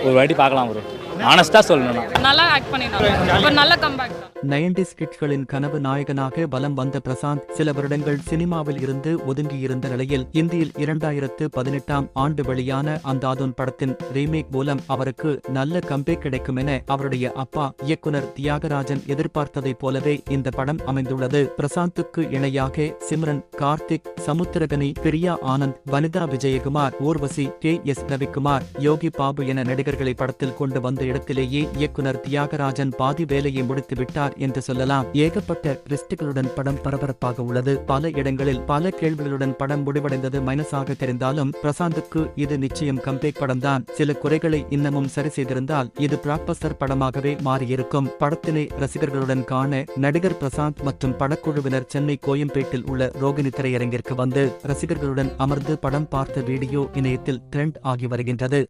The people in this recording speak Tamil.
ஒரு வாட்டி பார்க்கலாம் ப்ரோ. ஆனஸ்டா சொல்லணும், நல்லா ஆக்ட் பண்ணினாங்க. ஒரு நல்ல கம்பேக் தான். 90s கிட்களின் கனவு நாயகனாக வலம் வந்த பிரசாந்த் சில வருடங்கள் சினிமாவில் இருந்து ஒதுங்கியிருந்த நிலையில் இந்தியில் 2018ஆம் ஆண்டு வெளியான அந்தாதுன் படத்தின் ரீமேக் மூலம் அவருக்கு நல்ல கம்பேக் கிடைக்கும் என அவருடைய அப்பா இயக்குனர் தியாகராஜன் எதிர்பார்த்ததைப் போலவே இந்த படம் அமைந்துள்ளது. பிரசாந்துக்கு இணையாக சிம்ரன், கார்த்திக், சமுத்திரகனி, பிரியா ஆனந்த், வனிதா விஜயகுமார், ஊர்வசி, KS ரவிக்குமார், யோகி பாபு என நடிகர்களை படத்தில் கொண்டு வந்த இடத்திலேயே இயக்குனர் தியாகராஜன் பாதி வேலையை முடித்துவிட்டார் என்று சொல்லலாம். ஏகப்பட்ட ட்விஸ்டுகளுடன் படம் பரபரப்பாக உள்ளது. பல இடங்களில் பல கேள்விகளுடன் படம் முடிவடைந்தது மைனஸாக தெரிந்தாலும் பிரசாந்துக்கு இது நிச்சயம் கம்பேக் படம்தான். சில குறைகளை இன்னமும் சரி செய்திருந்தால் இது பிளாக்பஸ்டர் படமாகவே மாறியிருக்கும். படத்தினை ரசிகர்களுடன் காண நடிகர் பிரசாந்த் மற்றும் படக்குழுவினர் சென்னை கோயம்பேட்டில் உள்ள ரோகிணி திரையரங்கிற்கு வந்து ரசிகர்களுடன் அமர்ந்து படம் பார்த்த வீடியோ இணையத்தில் ட்ரெண்ட் ஆகி வருகின்றது.